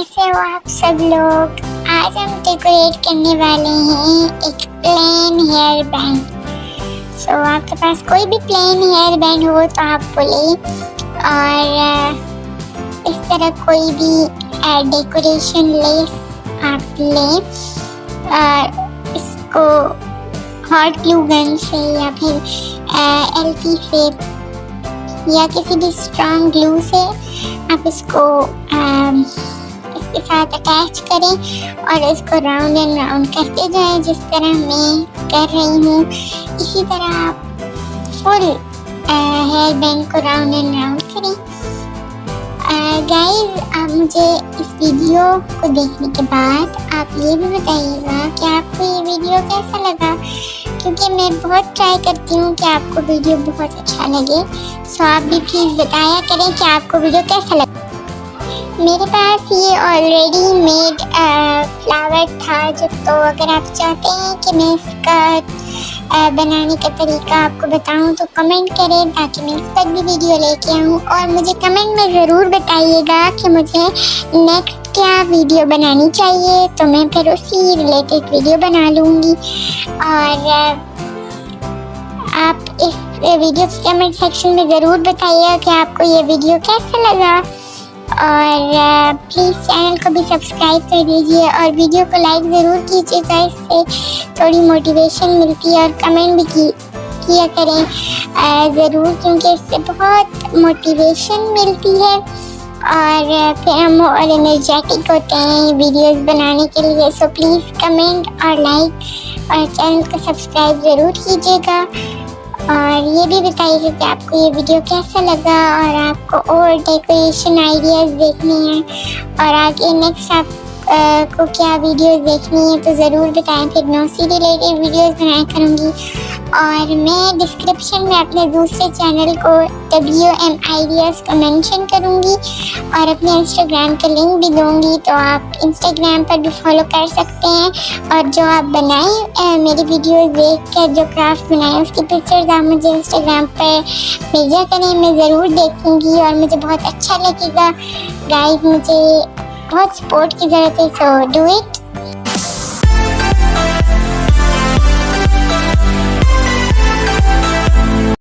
कैसे हो आप सब लोग। आज हम डेकोरेट करने वाले हैं एक प्लेन हेयर बैंड। सो आपके पास कोई भी प्लेन हेयर बैंड हो तो आप बोले, और इस तरह कोई भी डेकोरेशन लेस आप लें। इसको हॉट ग्लू गन से या फिर एल्फी से या किसी भी स्ट्रॉन्ग ग्लू से आप इसको इसके साथ अटैच करें और इसको राउंड एंड राउंड करते जाएं, जिस तरह मैं कर रही हूँ। इसी तरह आप फुल हेयर बैंड को राउंड एंड राउंड करें। गाइस, आप मुझे इस वीडियो को देखने के बाद आप ये भी बताइएगा कि आपको ये वीडियो कैसा लगा, क्योंकि मैं बहुत ट्राई करती हूँ कि आपको वीडियो बहुत अच्छा लगे। सो आप भी प्लीज़ बताया करें कि आपको वीडियो कैसा लगा। मेरे पास ये ऑलरेडी मेड फ्लावर था तो अगर आप चाहते हैं कि मैं इसका बनाने का तरीका आपको बताऊं तो कमेंट करें, ताकि मैं इस पर भी वीडियो लेके आऊं। और मुझे कमेंट में ज़रूर बताइएगा कि मुझे नेक्स्ट क्या वीडियो बनानी चाहिए, तो मैं फिर उसी रिलेटेड वीडियो बना लूँगी। और आप इस वीडियो के कमेंट सेक्शन में ज़रूर बताइएगा कि आपको ये वीडियो कैसा लगा। और प्लीज़ चैनल को भी सब्सक्राइब कर दीजिए और वीडियो को लाइक ज़रूर कीजिएगा, इससे थोड़ी मोटिवेशन मिलती है। और कमेंट भी किया करें ज़रूर, क्योंकि इससे बहुत मोटिवेशन मिलती है और फिर हम और एनर्जेटिक होते हैं वीडियोस बनाने के लिए। सो प्लीज़ कमेंट और लाइक और चैनल को सब्सक्राइब ज़रूर कीजिएगा। और ये भी बताइए कि आपको ये वीडियो कैसा लगा और आपको और डेकोरेशन आइडियाज़ देखनी है और आगे नेक्स्ट आप को क्या वीडियोस देखनी है तो ज़रूर बताएं। फिर मैं उसी रिलेटेड वीडियोस बनाया करूँगी। और मैं डिस्क्रिप्शन में अपने दूसरे चैनल को WM Ideas को मेंशन करूँगी और अपने इंस्टाग्राम का लिंक भी दूँगी, तो आप इंस्टाग्राम पर भी फॉलो कर सकते हैं। और जो आप बनाएं मेरी वीडियोस देख कर जो क्राफ्ट बनाएं उसकी पिक्चर्स आप मुझे इंस्टाग्राम पर भेजा करें, मैं ज़रूर देखूँगी और मुझे बहुत अच्छा लगेगा। गाइस, मुझे बहुत सपोर्ट की ज़रूरत है, सो डू इट।